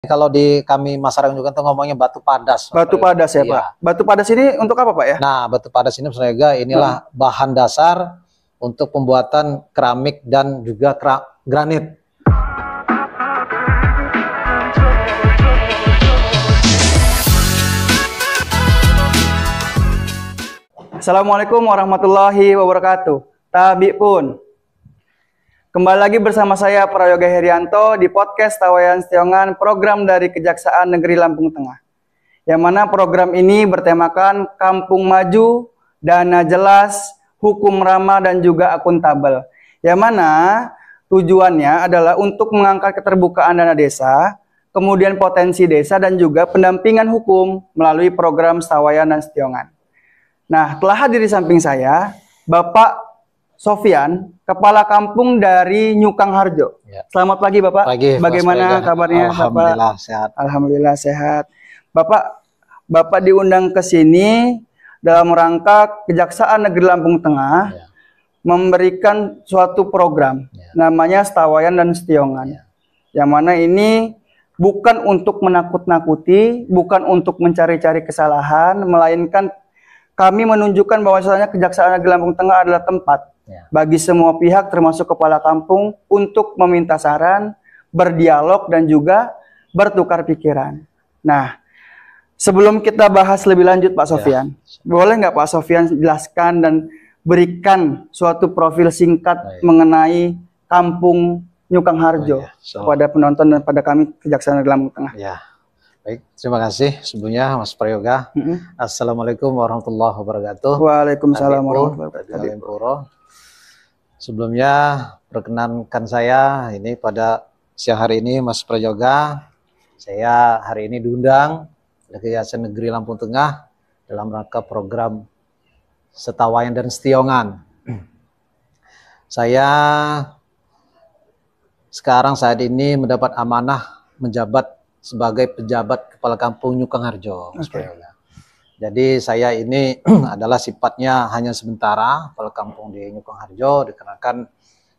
Kalau di kami masyarakat juga tuh ngomongnya batu padas. Batu padas ya, Pak. Batu padas ini untuk apa, Pak ya? Nah, batu padas ini Mas Yoga inilah bahan dasar untuk pembuatan keramik dan juga granit. Assalamualaikum warahmatullahi wabarakatuh. Tabi pun. Kembali lagi bersama saya Prayoga Herianto di podcast Tawayan Setiongan, program dari Kejaksaan Negeri Lampung Tengah. Yang mana program ini bertemakan kampung maju, dana jelas, hukum ramah dan juga akuntabel. Yang mana tujuannya adalah untuk mengangkat keterbukaan dana desa, kemudian potensi desa dan juga pendampingan hukum melalui program Tawayan dan Setiongan. Nah, telah hadir di samping saya Bapak Sofyan, Kepala Kampung dari Nyukang Harjo. Ya. Selamat pagi Bapak. Pagi, bagaimana kabarnya? Alhamdulillah Bapak? Sehat. Alhamdulillah sehat. Bapak diundang ke sini dalam rangka Kejaksaan Negeri Lampung Tengah memberikan suatu program namanya Tawayan dan Setiongan. Yang mana ini bukan untuk menakut-nakuti, bukan untuk mencari-cari kesalahan, melainkan kami menunjukkan bahwasanya Kejaksaan Negeri Lampung Tengah adalah tempat bagi semua pihak termasuk kepala kampung untuk meminta saran, berdialog dan juga bertukar pikiran. Nah, sebelum kita bahas lebih lanjut Pak Sofyan, boleh nggak Pak Sofyan jelaskan dan berikan suatu profil singkat mengenai kampung Nyukang Harjo kepada penonton dan pada kami Kejaksaan Negeri Lampung Tengah. Baik, terima kasih sebelumnya Mas Prayoga. Assalamualaikum warahmatullahi wabarakatuh. Waalaikumsalam warahmatullahi wabarakatuh. Sebelumnya perkenankan saya ini pada siang hari ini Mas Prayoga. Saya hari ini diundang oleh Kejaksaan Negeri Lampung Tengah dalam rangka program Tawayan dan Setiongan. Saya sekarang saat ini mendapat amanah menjabat sebagai pejabat kepala kampung Nyukang Harjo. Jadi saya ini adalah sifatnya hanya sementara kepala kampung di Nyukang Harjo, dikarenakan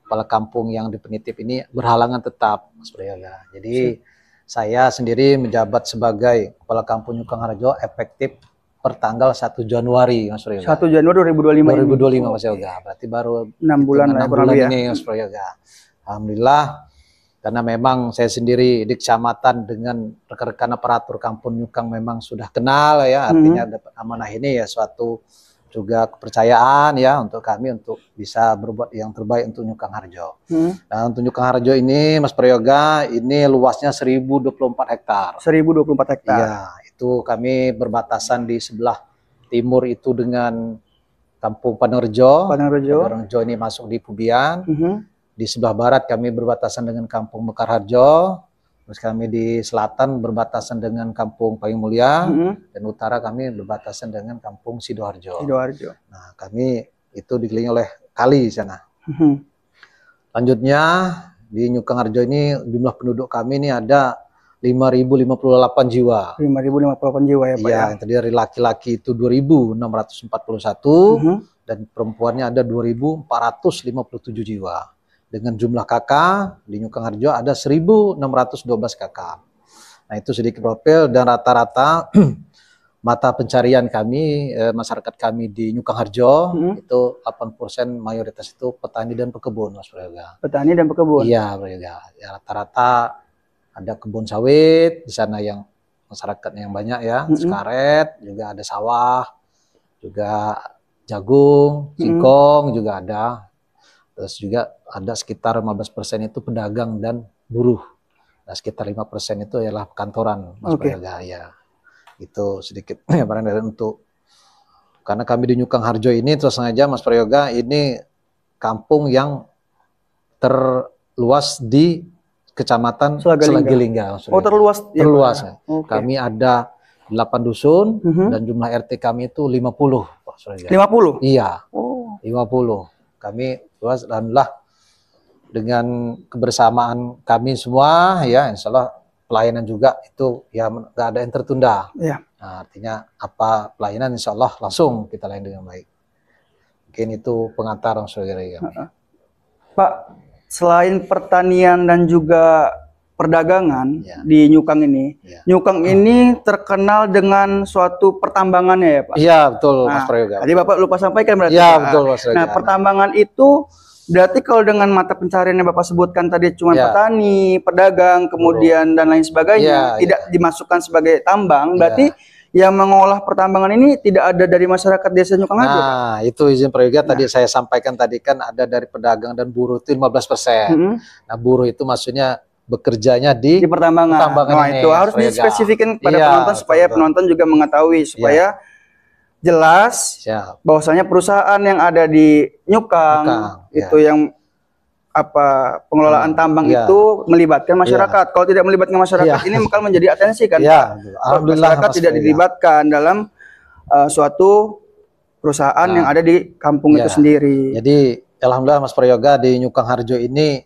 kepala kampung yang definitif ini berhalangan tetap, Mas Prayoga. Jadi saya sendiri menjabat sebagai kepala kampung Nyukang Harjo efektif per tanggal 1 Januari, Mas Prayoga. 1 Januari 2025. 2025 Mas Prayoga. Berarti baru 6 bulan ini Mas Prayoga. Alhamdulillah. Karena memang saya sendiri di kecamatan dengan rekan-rekan aparatur kampung Nyukang memang sudah kenal ya, artinya dapat amanah ini ya suatu juga kepercayaan ya untuk kami untuk bisa berbuat yang terbaik untuk Nyukang Harjo. Nah, untuk Nyukang Harjo ini Mas Prayoga ini luasnya 1024 hektar. 1024 hektar. Iya, itu kami berbatasan di sebelah timur itu dengan Kampung Panerjo. Panerjo ini masuk di Pubian. Di sebelah barat kami berbatasan dengan Kampung Mekar Harjo, terus kami di selatan berbatasan dengan Kampung Payung Mulia, dan utara kami berbatasan dengan Kampung Sidoarjo. Nah, kami itu dikelilingi oleh kali di sana. Lanjutnya di Nyukang Harjo ini jumlah penduduk kami ini ada 5.058 jiwa. 5.058 jiwa ya Pak ya? Yang terdiri dari laki-laki itu 2.641 dan perempuannya ada 2.457 jiwa. Dengan jumlah kakak di Nyukang Harjo ada 1.612 kakak. Nah, itu sedikit profil dan rata-rata mata pencarian kami, masyarakat kami di Nyukang Harjo itu 8% mayoritas itu petani dan pekebun, Mas Prayoga. Petani dan pekebun? Iya, Prayoga. Ya, rata-rata ada kebun sawit di sana yang masyarakatnya yang banyak ya, karet, juga ada sawah, juga jagung, singkong juga ada. Terus juga ada sekitar 15% itu pedagang dan buruh. Nah, sekitar 5% itu adalah kantoran, Mas Prayoga. Ya, itu sedikit ya barang dari untuk karena kami di Nyukang Harjo ini terus sengaja Mas Prayoga ini kampung yang terluas di Kecamatan Selagilingga. Oh, terluas. Ya, kami ada 8 dusun dan jumlah RT kami itu 50, Pak Prayoga. 50? Iya. 50. Kami luas, alhamdulillah dengan kebersamaan kami semua ya, insya Allah pelayanan juga itu ya nggak ada yang tertunda. Nah, artinya apa pelayanan insya Allah langsung kita layani dengan baik. Mungkin itu pengantar saudara kami. Pak, selain pertanian dan juga perdagangan di Nyukang ini. Nyukang ini terkenal dengan suatu pertambangannya ya Pak? Iya betul Mas Prayoga. Tadi Bapak lupa sampaikan berarti. Iya betul Mas Prayoga. Nah pertambangan itu berarti kalau dengan mata pencarian yang Bapak sebutkan tadi cuma petani, pedagang, kemudian dan lain sebagainya, tidak dimasukkan sebagai tambang, berarti yang mengolah pertambangan ini tidak ada dari masyarakat desa Nyukang Harjo. Nah, itu izin Prayoga tadi saya sampaikan tadi kan ada dari pedagang dan buruh itu 15%. Nah, buruh itu maksudnya bekerjanya di pertambangan. Nah, itu harus dispesifikin pada penonton supaya penonton juga mengetahui supaya jelas bahwasanya perusahaan yang ada di Nyukang itu yang pengelolaan tambang itu melibatkan masyarakat. Kalau tidak melibatkan masyarakat ini bakal menjadi atensi kan. Alhamdulillah masyarakat tidak dilibatkan dalam suatu perusahaan yang ada di kampung itu sendiri. Jadi alhamdulillah Mas Prayoga di Nyukang Harjo ini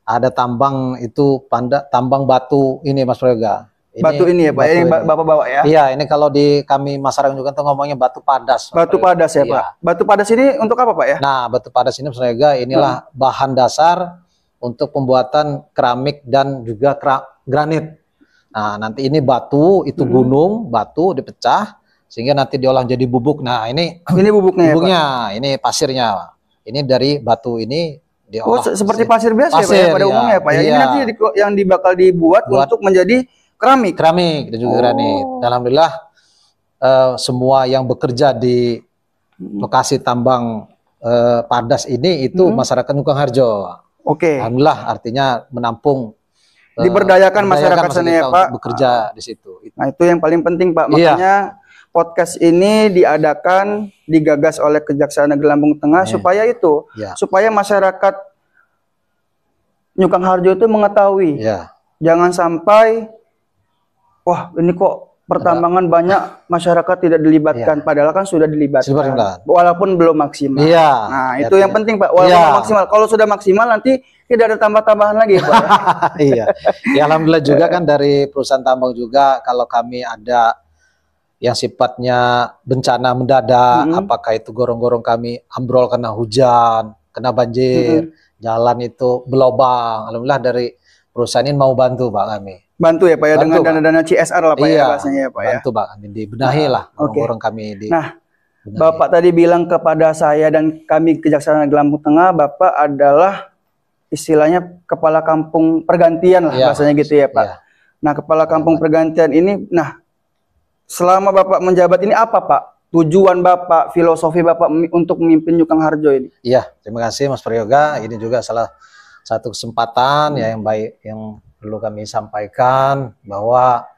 ada tambang itu tambang batu ini Mas Prayoga. Batu ini ya Pak, ini Bapak bawa ya? Iya, ini kalau di kami masyarakat juga tuh ngomongnya batu padas. Batu padas ya Pak? Batu padas ini untuk apa Pak ya? Nah, batu padas ini Mas Prayoga inilah bahan dasar untuk pembuatan keramik dan juga granit. Nah, nanti ini batu, itu gunung, batu dipecah, sehingga nanti diolah jadi bubuk. Nah, ini bubuknya ya Pak? Ini pasirnya. Ini dari batu ini diolah. Seperti pasir biasa ya Pak ya, pada umumnya ya Pak ya? Ini nanti yang bakal dibuat untuk menjadi keramik dan juga granit. Alhamdulillah semua yang bekerja di lokasi tambang padas ini itu masyarakat Nyukang Harjo. Alhamdulillah artinya menampung diberdayakan masyarakat sana ya Pak bekerja di situ. Nah itu yang paling penting Pak. Makanya podcast ini digagas oleh Kejaksaan Negeri Lampung Tengah supaya masyarakat Nyukang Harjo itu mengetahui. Jangan sampai wah ini kok pertambangan banyak masyarakat tidak dilibatkan, padahal kan sudah dilibatkan, walaupun belum maksimal. Nah itu yang penting Pak, walaupun belum maksimal. Kalau sudah maksimal nanti tidak ada tambah-tambahan lagi Pak. Alhamdulillah juga kan dari perusahaan tambang juga kalau kami ada yang sifatnya bencana mendadak, apakah itu gorong-gorong kami ambrol karena hujan, kena banjir, jalan itu berlobang. Alhamdulillah dari perusahaan ini mau bantu Pak kami. Bantu ya Pak ya, dengan dana-dana CSR lah Pak ya bahasanya ya Pak ya. Bantu Pak, dibenahi lah orang kami di. Nah, Bapak tadi bilang kepada saya dan kami Kejaksaan Negeri Lampung Tengah, Bapak adalah istilahnya kepala kampung pergantian lah bahasanya gitu ya Pak. Nah, kepala kampung pergantian ini, selama Bapak menjabat ini apa Pak? Tujuan Bapak, filosofi Bapak untuk memimpin Nyukang Harjo ini? Iya, terima kasih Mas Prayoga. Ini juga salah satu kesempatan yang baik yang perlu kami sampaikan bahwa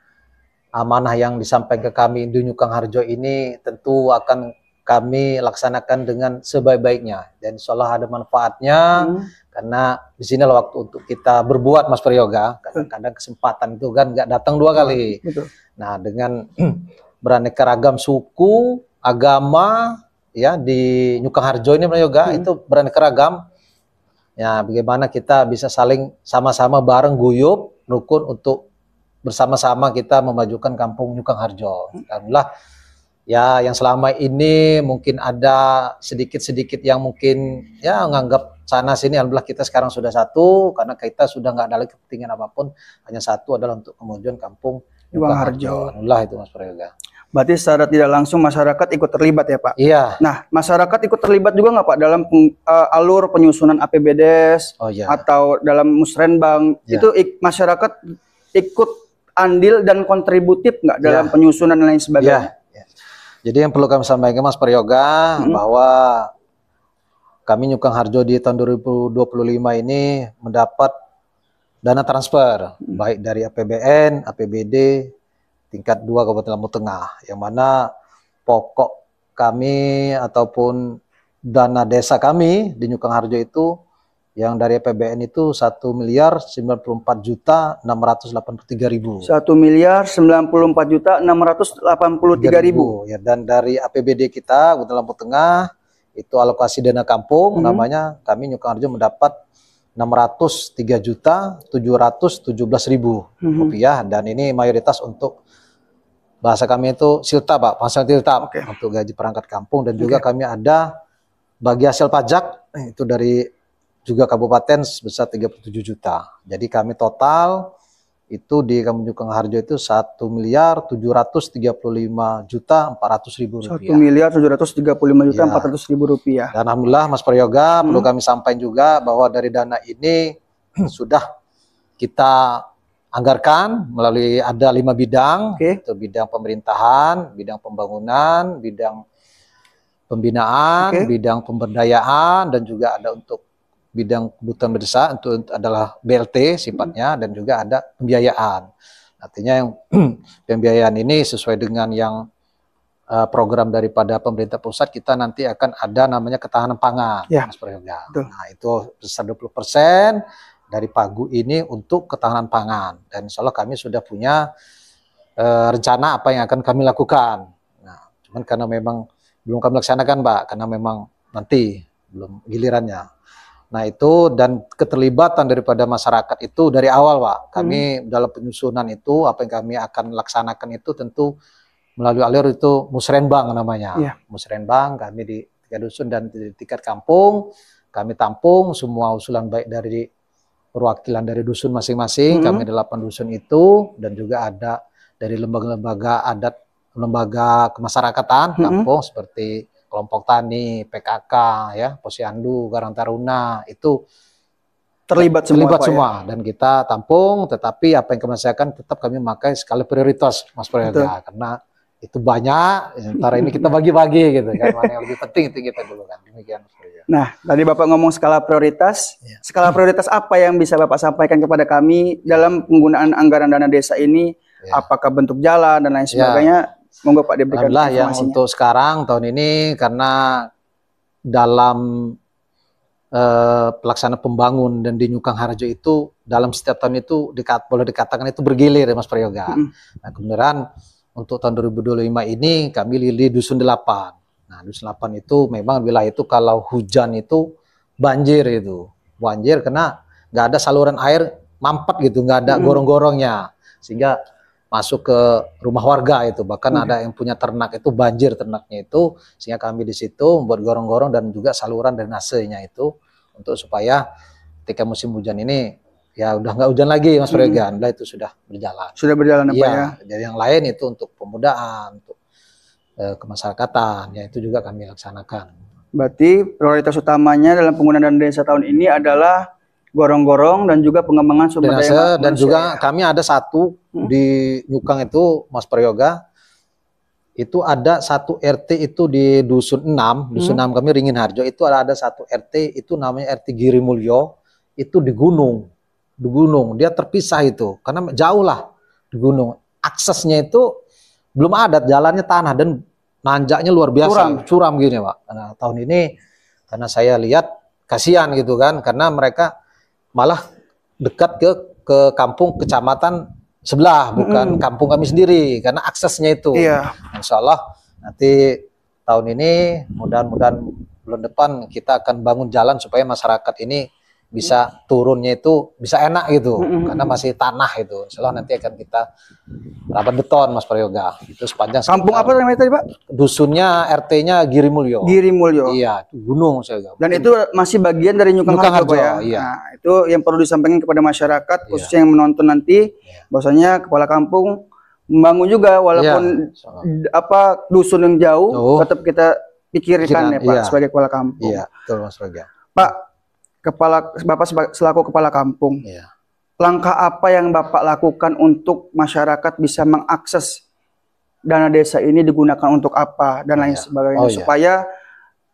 amanah yang disampaikan ke kami di Nyukang Harjo ini tentu akan kami laksanakan dengan sebaik-baiknya dan insya Allah ada manfaatnya karena di sini waktu untuk kita berbuat Mas Prayoga. Kadang-kadang kesempatan itu kan nggak datang dua kali. Nah dengan beraneka ragam suku, agama ya di Nyukang Harjo ini Prayoga itu beraneka ragam. Ya, bagaimana kita bisa saling sama-sama bareng guyup, rukun untuk bersama-sama kita memajukan kampung Nyukang Harjo. Alhamdulillah, ya yang selama ini mungkin ada sedikit-sedikit yang mungkin ya nganggap sana sini. Alhamdulillah kita sekarang sudah satu karena kita sudah nggak ada lagi kepentingan apapun, hanya satu adalah untuk kemajuan kampung Nyukang Harjo. Alhamdulillah itu Mas Prayoga. Berarti secara tidak langsung masyarakat ikut terlibat ya Pak? Iya. Nah, masyarakat ikut terlibat juga nggak Pak dalam alur penyusunan APBDes atau dalam musrenbang? Itu masyarakat ikut andil dan kontributif nggak dalam penyusunan dan lain sebagainya? Jadi yang perlu kami sampaikan Mas Prayoga bahwa kami Nyukang Harjo di tahun 2025 ini mendapat dana transfer baik dari APBN, APBD, tingkat 2 Kabupaten Lampung Tengah, yang mana pokok kami ataupun dana desa kami di Nyukang Harjo itu yang dari APBN itu 1.094.683.000. 1.094.683.000 ya, dan dari APBD kita Kabupaten Lampung Tengah itu alokasi dana kampung namanya kami Nyukang Harjo mendapat 603.717.000 rupiah dan ini mayoritas untuk bahasa kami itu silta Pak, pasal silta untuk gaji perangkat kampung dan juga kami ada bagi hasil pajak itu dari juga kabupaten sebesar 37 juta. Jadi kami total itu di Kampung Nyukang Harjo itu 1.735.400.000 rupiah. 1.735.400.000 rupiah. Dan alhamdulillah Mas Prayoga, perlu kami sampaikan juga bahwa dari dana ini sudah kita anggarkan melalui ada 5 bidang, itu bidang pemerintahan, bidang pembangunan, bidang pembinaan, bidang pemberdayaan, dan juga ada untuk bidang kebutuhan berdesa, itu adalah BLT sifatnya, dan juga ada pembiayaan. Artinya yang pembiayaan ini sesuai dengan yang program daripada pemerintah pusat, kita nanti akan ada namanya ketahanan pangan, Mas Prayoga. Nah, itu besar 20% dari Pagu ini untuk ketahanan pangan. Dan insya Allah kami sudah punya rencana apa yang akan kami lakukan. Nah, cuman karena memang belum kami laksanakan, Pak, karena memang nanti belum gilirannya. Nah, itu dan keterlibatan daripada masyarakat itu dari awal, Pak. Kami dalam penyusunan itu, apa yang kami akan laksanakan itu tentu melalui alur itu musrenbang namanya. Musrenbang kami di tingkat dusun dan di tingkat kampung, kami tampung semua usulan baik dari perwakilan dari dusun masing-masing, kami 8 dusun itu, dan juga ada dari lembaga-lembaga adat, lembaga kemasyarakatan kampung seperti kelompok tani, PKK, ya, Posyandu, Karang Taruna, itu terlibat semua. Dan kita tampung, tetapi apa yang kami rasakan tetap kami memakai skala prioritas, Mas Prayoga, karena itu banyak, sementara ini kita bagi-bagi gitu kan, mana yang lebih penting itu kita dulu kan, demikian Mas Prayoga. Nah, tadi Bapak ngomong skala prioritas, skala prioritas apa yang bisa Bapak sampaikan kepada kami dalam penggunaan anggaran dana desa ini, apakah bentuk jalan dan lain sebagainya? Monggo Pak diberikan informasinya. Yang untuk sekarang tahun ini karena dalam pelaksanaan pembangun dan di Nyukang Harjo itu dalam setiap tahun itu boleh dikatakan itu bergilir ya Mas Prayoga. Nah, kemudian untuk tahun 2025 ini kami di Dusun 8. Nah, Dusun 8 itu memang wilayah itu kalau hujan itu banjir itu. Banjir karena nggak ada saluran air mampet gitu, nggak ada gorong-gorongnya. Sehingga masuk ke rumah warga itu, bahkan ada yang punya ternak itu banjir ternaknya itu, sehingga kami di situ membuat gorong-gorong dan juga saluran drainasenya itu untuk supaya ketika musim hujan ini ya udah nggak hujan lagi Mas Prayoga, itu sudah berjalan. Sudah berjalan apa ya? Jadi yang lain itu untuk pemudaan, untuk kemasyarakatan, ya itu juga kami laksanakan. Berarti prioritas utamanya dalam penggunaan dana desa tahun ini adalah gorong-gorong dan juga pengembangan sumber daya dan juga kami ada satu di Nyukang itu Mas Prayoga, itu ada satu RT itu di Dusun 6, Dusun 6 kami Ringin Harjo, itu ada satu RT itu namanya RT Giri Mulyo, itu di gunung, dia terpisah itu karena jauh lah di gunung, aksesnya itu belum ada, jalannya tanah dan nanjaknya luar biasa, curam gini Pak. Nah, tahun ini karena saya lihat kasihan gitu kan, karena mereka malah dekat ke kampung kecamatan sebelah, bukan kampung kami sendiri, karena aksesnya itu. Insya Allah nanti tahun ini mudah-mudahan bulan depan kita akan bangun jalan supaya masyarakat ini bisa turunnya itu bisa enak gitu, karena masih tanah itu. Insya Allah nanti akan kita rapat beton Mas Prayoga. Itu sepanjang kampung apa namanya tadi Pak? Dusunnya RT-nya Giri Mulyo. Giri Mulyo. Iya, gunung saya. Dan itu masih bagian dari Nyukang Harjo ya. Iya. Nah, itu yang perlu disampaikan kepada masyarakat khususnya yang menonton nanti, bahwasanya kepala kampung membangun juga walaupun apa dusun yang jauh, tetap kita pikirkan ya Pak sebagai kepala kampung. Iya, betul Mas Prayoga. Pak, Bapak selaku kepala kampung, langkah apa yang Bapak lakukan untuk masyarakat bisa mengakses dana desa ini digunakan untuk apa dan lain sebagainya, supaya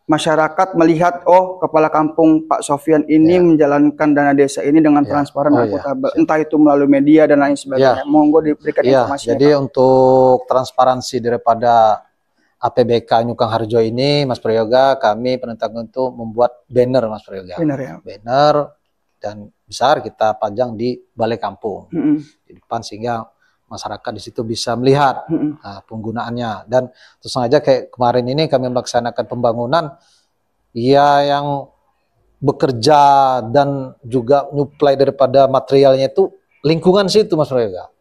masyarakat melihat, oh kepala kampung Pak Sofyan ini menjalankan dana desa ini dengan transparan dan akuntabel, entah itu melalui media dan lain sebagainya. Monggo diberikan informasinya. Jadi untuk transparansi daripada APBK Nyukang Harjo ini, Mas Prayoga, kami perintahkan untuk membuat banner, Mas Prayoga. Banner dan besar kita pajang di balai kampung di depan, sehingga masyarakat di situ bisa melihat penggunaannya. Dan terus saja kayak kemarin ini kami melaksanakan pembangunan, ya yang bekerja dan juga nyuplai daripada materialnya itu lingkungan situ Mas Prayoga.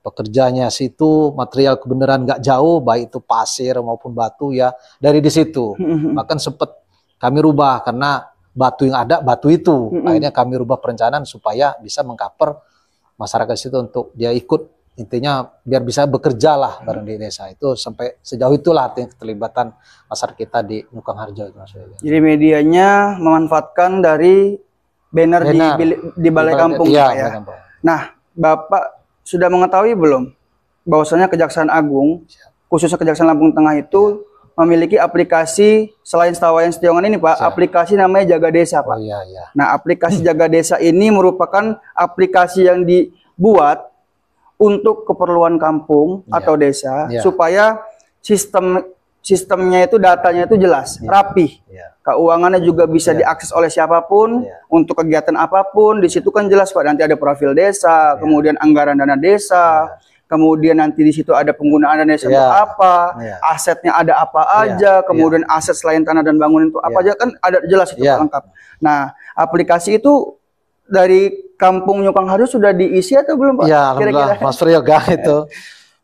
Pekerjanya situ, material kebenaran nggak jauh, baik itu pasir maupun batu ya dari di situ. Bahkan sempat kami rubah karena batu yang ada batu itu, akhirnya kami rubah perencanaan supaya bisa mengcover masyarakat situ untuk dia ikut, intinya biar bisa bekerja lah bareng di desa itu. Sampai sejauh itulah artinya keterlibatan masyarakat kita di Nyukang Harjo itu, Mas Yoga. Jadi medianya memanfaatkan dari banner di balai kampung, iya, ya. Nah, Bapak sudah mengetahui belum bahwasanya Kejaksaan Agung, khususnya Kejaksaan Lampung Tengah itu memiliki aplikasi selain Setawayan Setiongan ini, Pak, aplikasi namanya Jaga Desa, Pak. Nah, aplikasi Jaga Desa ini merupakan aplikasi yang dibuat untuk keperluan kampung atau desa supaya sistemnya itu, datanya itu jelas, rapi. Keuangannya juga bisa diakses oleh siapapun untuk kegiatan apapun. Di situ kan jelas, Pak, nanti ada profil desa, kemudian anggaran dana desa, kemudian nanti di situ ada penggunaan dana desa untuk apa, asetnya ada apa aja, kemudian aset selain tanah dan bangunan itu apa aja, kan ada jelas itu lengkap. Nah, aplikasi itu dari Kampung Nyukang Harjo sudah diisi atau belum, Pak? Ya, alhamdulillah, Mas Priyoga itu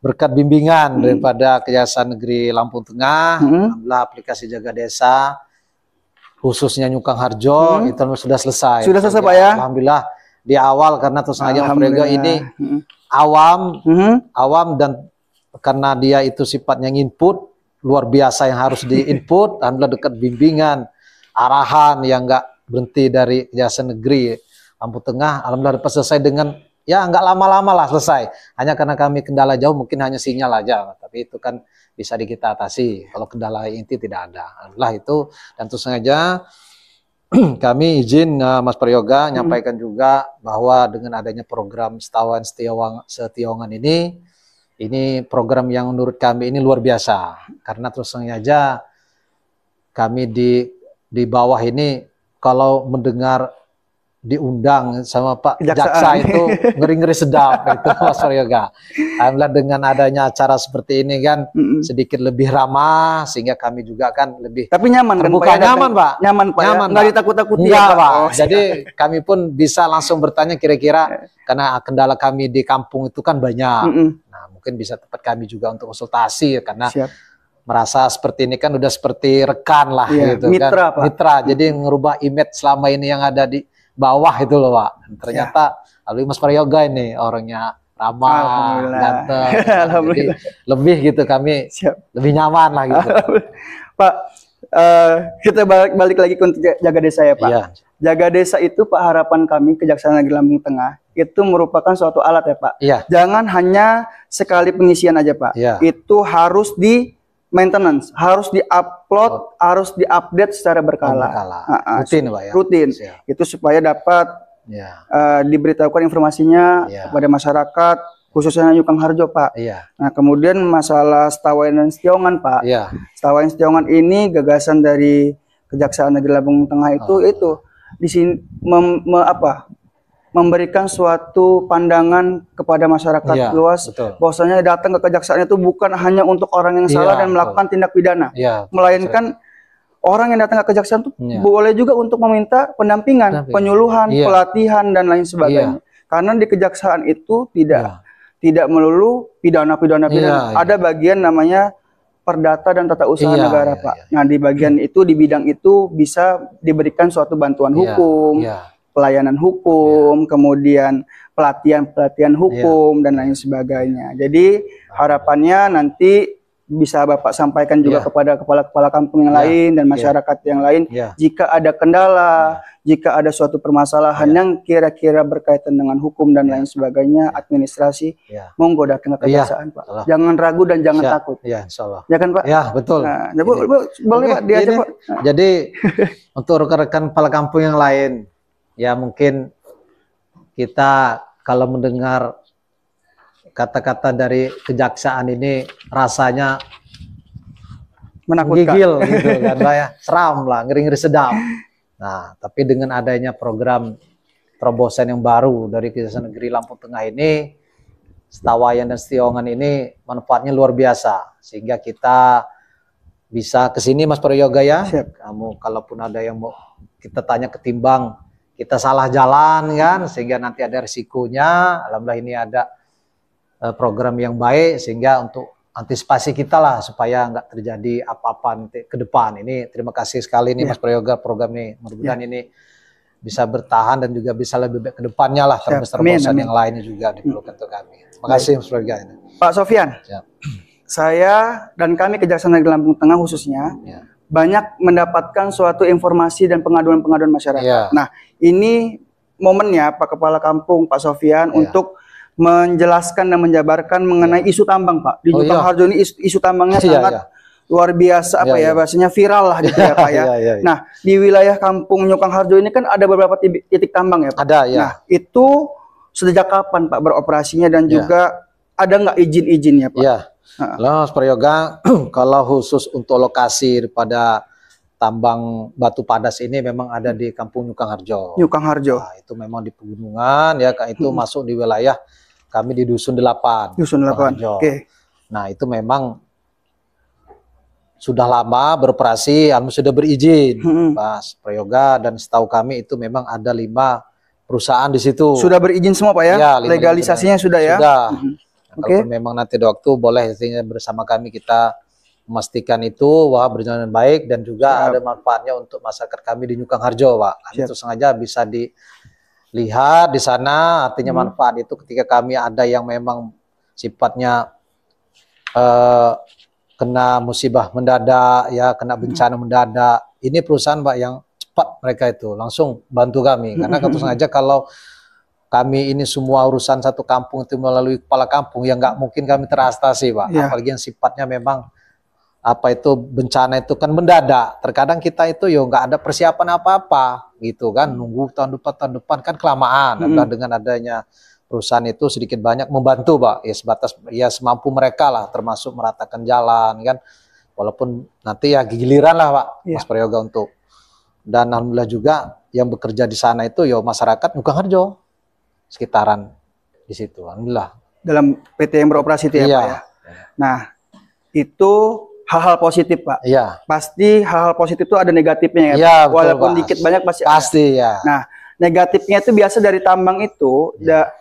berkat bimbingan daripada Kejaksaan Negeri Lampung Tengah, alhamdulillah aplikasi Jaga Desa khususnya Nyukang Harjo itu sudah selesai. Sudah selesai, Pak, ya? Alhamdulillah di awal, karena terus sengaja Mas Priyoga ini awam dan karena dia itu sifatnya input luar biasa yang harus diinput, alhamdulillah dekat bimbingan, arahan yang enggak berhenti dari Kejaksaan Negeri Lampung Tengah, alhamdulillah dapat selesai dengan ya enggak lama-lama lah selesai. Hanya karena kami kendala jauh, mungkin hanya sinyal aja, tapi itu kan bisa kita atasi. Kalau kendala inti tidak ada, alhamdulillah itu. Dan terus sengaja kami izin Mas Priyoga nyampaikan juga bahwa dengan adanya program Setawayan Setiongan ini program yang menurut kami ini luar biasa, karena terus sengaja kami di bawah ini kalau mendengar diundang sama Pak Jaksa itu ngeri-ngeri sedap itu, Mas Priyoga. Alhamdulillah dengan adanya acara seperti ini kan sedikit lebih ramah, sehingga kami juga kan lebih nyaman terbuka, kan, Pak? Nyaman, Pak. Nggak ditakut-takuti ya, Pak. Jadi kami pun bisa langsung bertanya kira-kira, karena kendala kami di kampung itu kan banyak. Nah, mungkin bisa tempat kami juga untuk konsultasi, karena merasa seperti ini kan udah seperti rekan lah gitu, mitra, kan. Pak. Mitra. Jadi ngerubah image selama ini yang ada di bawah itu loh, Pak. Ternyata lalu Mas Priyoga ini orangnya ramah, ganteng. Jadi lebih gitu kami lebih nyaman lah gitu. Pak, kita balik lagi ke Jaga Desa ya, Pak. Jaga Desa itu, Pak, harapan kami Kejaksaan Negeri Lampung Tengah itu merupakan suatu alat ya, Pak. Jangan hanya sekali pengisian aja, Pak. Itu harus di maintenance, harus di-upload, harus di-update secara berkala. Rutin, Pak, ya? Rutin. Itu supaya dapat diberitahukan informasinya kepada masyarakat, khususnya Nyukang Harjo, Pak. Nah, kemudian masalah Setawayan Setiongan, Pak. Setawayan Setiongan ini gagasan dari Kejaksaan Negeri Lampung Tengah itu di sini memberikan suatu pandangan kepada masyarakat luas, bahwasanya datang ke kejaksaan itu bukan hanya untuk orang yang salah dan melakukan tindak pidana, melainkan orang yang datang ke kejaksaan itu boleh juga untuk meminta pendampingan, penyuluhan, pelatihan dan lain sebagainya. Karena di kejaksaan itu tidak melulu pidana, ada bagian namanya perdata dan tata usaha negara, Pak. Nah, di bagian itu, di bidang itu bisa diberikan suatu bantuan hukum, pelayanan hukum, kemudian pelatihan hukum dan lain sebagainya. Jadi harapannya nanti bisa Bapak sampaikan juga kepada kepala-kepala kampung yang lain dan masyarakat yang lain, jika ada kendala, jika ada suatu permasalahan yang kira-kira berkaitan dengan hukum dan lain sebagainya, administrasi, monggo datang ke kejaksaan, Pak. Jangan ragu dan jangan takut. Insya Allah. Ya kan, Pak? Ya, betul. Nah, boleh, Pak, diajak, Pak. Jadi untuk rekan-rekan kepala kampung yang lain, ya mungkin kita kalau mendengar kata-kata dari kejaksaan ini rasanya menakutkan, gigil gitu kan, ya, seram lah, ngeri-ngeri sedap. Nah, tapi dengan adanya program terobosan yang baru dari Kejaksaan Negeri Lampung Tengah ini, Setawayan dan Setiongan ini manfaatnya luar biasa, sehingga kita bisa ke sini, Mas Priyoga, ya. Kamu kalaupun ada yang mau kita tanya, ketimbang kita salah jalan kan, sehingga nanti ada risikonya. Alhamdulillah ini ada program yang baik, sehingga untuk antisipasi kita lah supaya nggak terjadi apa-apa nanti ke depan. Ini terima kasih sekali nih Mas Priyoga, program ini mudah-mudahan ini bisa bertahan dan juga bisa lebih baik ke depannya lah, terobosan yang lainnya juga diperlukan untuk kami. Terima kasih Mas Proyoga. Pak Sofyan, saya dan kami Kejaksaan Negeri Lampung Tengah khususnya banyak mendapatkan suatu informasi dan pengaduan-pengaduan masyarakat. Nah, ini momennya Pak Kepala Kampung, Pak Sofyan untuk menjelaskan dan menjabarkan mengenai isu tambang, Pak. Di Nyukang Harjo ini isu tambangnya sangat luar biasa bahasanya viral lah gitu ya Pak ya. Nah, di wilayah Kampung Nyukang Harjo ini kan ada beberapa titik tambang ya Pak. Ada ya. Nah, itu sejak kapan Pak beroperasinya dan juga ada nggak izin-izinnya Pak? Iya. Mas Proyoga, kalau khusus untuk lokasi pada tambang batu padas ini memang ada di Kampung Nyukang Harjo. Nyukang Harjo. Nah, itu memang di pegunungan ya, itu masuk di wilayah kami di Dusun 8. Dusun 8. Oke. Nah, itu memang sudah lama beroperasi, sudah berizin, Mas Proyoga, dan setahu kami itu memang ada 5 perusahaan di situ. Sudah berizin semua Pak ya? Ya, legalisasinya sudah ya? Sudah. Nah, kalau memang nanti ada waktu boleh bersama kami kita memastikan itu berjalan baik dan juga ada manfaatnya untuk masyarakat kami di Nyukang Harjo, Pak. Itu sengaja bisa dilihat di sana, artinya manfaat itu ketika kami ada yang memang sifatnya kena musibah mendadak ya, kena bencana mendadak. Ini perusahaan Pak yang cepat mereka itu langsung bantu kami. Karena sengaja kalau kami ini semua urusan satu kampung itu melalui kepala kampung yang nggak mungkin kami teratasi Pak. Apalagi yang sifatnya memang bencana itu kan mendadak. Terkadang kita itu nggak ada persiapan apa-apa gitu kan, nunggu tahun depan kan kelamaan. Dengan adanya perusahaan itu sedikit banyak membantu Pak, ya sebatas ya semampu mereka lah, termasuk meratakan jalan kan, walaupun nanti ya giliran lah Pak Mas Proyoga untuk. Dan alhamdulillah juga yang bekerja di sana itu masyarakat Nyukang Harjo sekitaran di situ, alhamdulillah. Dalam PT yang beroperasi itu ya Pak ya. Nah, itu hal-hal positif Pak. Pasti hal-hal positif itu ada negatifnya ya. Walaupun dikit banyak pasti ada. Nah, negatifnya itu biasa dari tambang itu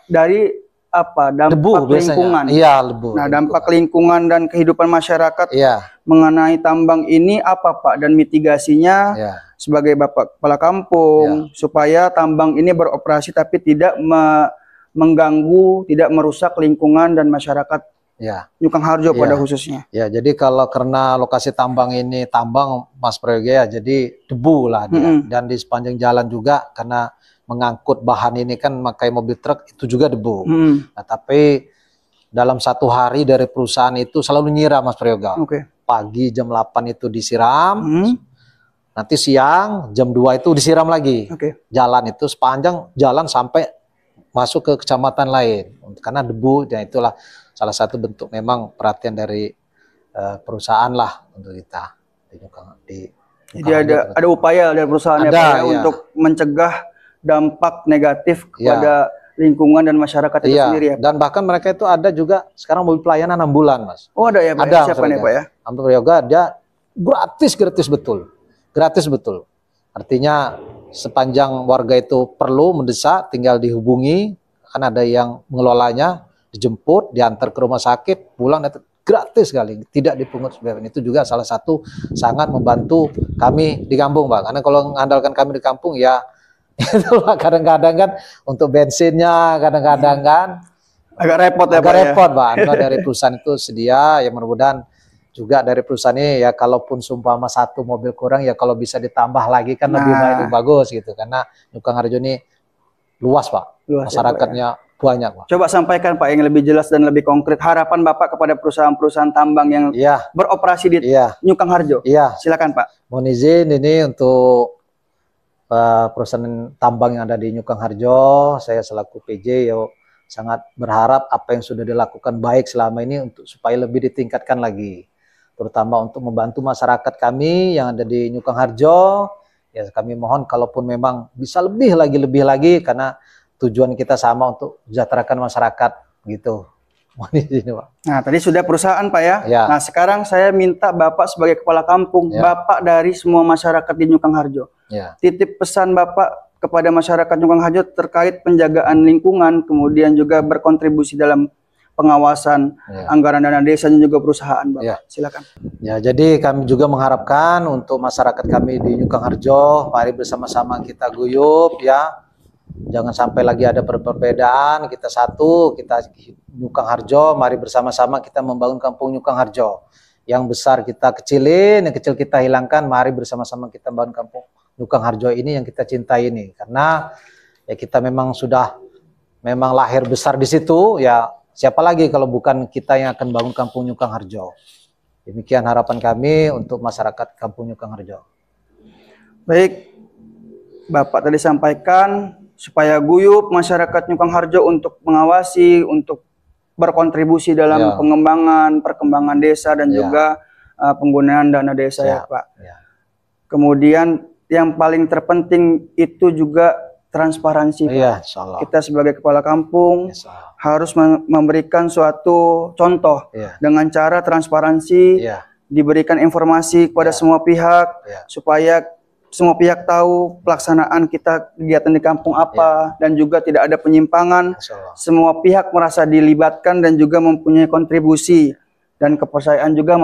dari dampak lingkungan. Nah, dampak lingkungan dan kehidupan masyarakat mengenai tambang ini apa Pak, dan mitigasinya sebagai Bapak Kepala Kampung supaya tambang ini beroperasi tapi tidak mengganggu, tidak merusak lingkungan dan masyarakat Nyukang Harjo pada khususnya. Ya, jadi kalau karena lokasi tambang ini tambang Mas Proyoga jadi debu lah dia. Dan di sepanjang jalan juga karena mengangkut bahan ini kan pakai mobil truk itu juga debu. Nah, tapi dalam 1 hari dari perusahaan itu selalu nyiram Mas Proyoga. Pagi jam 8 itu disiram, nanti siang jam 2 itu disiram lagi. Jalan itu sepanjang jalan sampai masuk ke kecamatan lain karena debu, dan itulah salah satu bentuk memang perhatian dari perusahaan lah untuk kita. Jadi ada upaya dari perusahaannya untuk mencegah dampak negatif kepada lingkungan dan masyarakat itu sendiri ya Pak? Dan bahkan mereka itu ada juga sekarang mobil pelayanan ambulan Mas. Oh ada ya Pak? Ada. Siapa nih Pak ya? Mas Proyoga dia gratis betul. Artinya sepanjang warga itu perlu mendesak tinggal dihubungi, kan ada yang mengelolanya, dijemput, diantar ke rumah sakit, pulang itu gratis sekali, tidak dipungut BPN. Itu juga salah satu sangat membantu kami di kampung Pak. Karena kalau mengandalkan kami di kampung ya itulah kadang-kadang kan untuk bensinnya kadang-kadang kan agak repot ya Pak. Nah, dari perusahaan itu sedia ya, mudah-mudahan juga dari perusahaan ini ya, kalaupun sumpama 1 mobil kurang ya kalau bisa ditambah lagi kan lebih bagus gitu, karena Nyukang Harjo ini luas Pak, masyarakatnya banyak Pak. Coba sampaikan Pak yang lebih jelas dan lebih konkret harapan Bapak kepada perusahaan-perusahaan tambang yang beroperasi di Nyukang Harjo. Silakan Pak. Mohon izin ini untuk perusahaan tambang yang ada di Nyukang Harjo, saya selaku PJ sangat berharap apa yang sudah dilakukan baik selama ini untuk supaya lebih ditingkatkan lagi, terutama untuk membantu masyarakat kami yang ada di Nyukang Harjo. Ya kami mohon kalaupun memang bisa lebih lagi karena tujuan kita sama untuk mensejahterakan masyarakat gitu. Nah tadi sudah perusahaan Pak ya. Nah sekarang saya minta Bapak sebagai kepala kampung, Bapak dari semua masyarakat di Nyukang Harjo, titip pesan Bapak kepada masyarakat Nyukang Harjo terkait penjagaan lingkungan, kemudian juga berkontribusi dalam pengawasan anggaran dana desa dan juga perusahaan, Bapak. Silakan. Ya, jadi kami juga mengharapkan untuk masyarakat kami di Nyukang Harjo, mari bersama-sama kita guyup ya. Jangan sampai lagi ada perbedaan, kita satu, kita Nyukang Harjo, mari bersama-sama kita membangun kampung Nyukang Harjo. Yang besar kita kecilin, yang kecil kita hilangkan, mari bersama-sama kita bangun kampung Nyukang Harjo ini yang kita cintai ini. Karena ya kita memang sudah lahir besar di situ, ya siapa lagi kalau bukan kita yang akan bangun kampung Nyukang Harjo. Demikian harapan kami untuk masyarakat kampung Nyukang Harjo. Baik, Bapak tadi sampaikan supaya guyup masyarakat Nyukang Harjo untuk mengawasi, untuk berkontribusi dalam perkembangan desa dan juga penggunaan dana desa ya Pak. Kemudian yang paling terpenting itu juga transparansi Pak. Kita sebagai kepala kampung harus memberikan suatu contoh dengan cara transparansi, diberikan informasi kepada semua pihak supaya semua pihak tahu pelaksanaan kita kegiatan di kampung apa dan juga tidak ada penyimpangan. Semua pihak merasa dilibatkan dan juga mempunyai kontribusi dan kepercayaan juga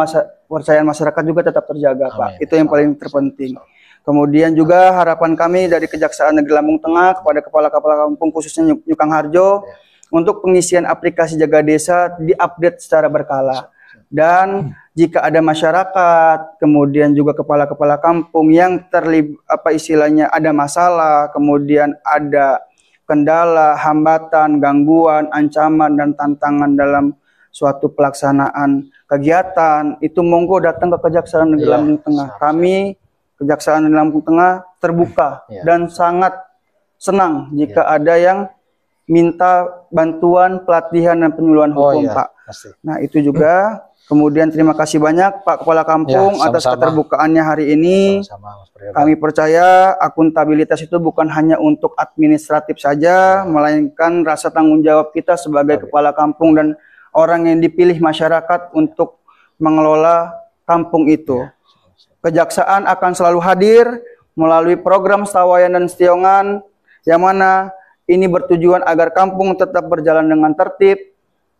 kepercayaan masyarakat juga tetap terjaga Pak. Itu yang paling terpenting. Kemudian juga harapan kami dari Kejaksaan Negeri Lampung Tengah kepada kepala-kepala kampung khususnya Nyukang Harjo untuk pengisian aplikasi Jaga Desa diupdate secara berkala. Dan jika ada masyarakat, kemudian juga kepala-kepala kampung yang ada masalah, kemudian ada kendala, hambatan, gangguan, ancaman, dan tantangan dalam suatu pelaksanaan kegiatan, itu monggo datang ke Kejaksaan Negeri Lampung Tengah. Kami, Kejaksaan Negeri Lampung Tengah, terbuka dan sangat senang jika ada yang minta bantuan, pelatihan, dan penyuluhan hukum, Pak. Nah, itu juga. Kemudian terima kasih banyak Pak Kepala Kampung atas keterbukaannya hari ini. Kami percaya akuntabilitas itu bukan hanya untuk administratif saja, melainkan rasa tanggung jawab kita sebagai Kepala Kampung dan orang yang dipilih masyarakat untuk mengelola kampung itu. Kejaksaan akan selalu hadir melalui program Sawayan dan Setiongan, yang mana ini bertujuan agar kampung tetap berjalan dengan tertib,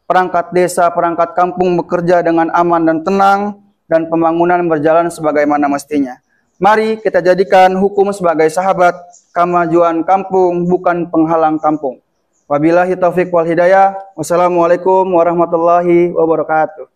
perangkat desa, perangkat kampung bekerja dengan aman dan tenang, dan pembangunan berjalan sebagaimana mestinya. Mari kita jadikan hukum sebagai sahabat kemajuan kampung, bukan penghalang kampung. Wabillahi taufiq wal hidayah. Wassalamualaikum warahmatullahi wabarakatuh.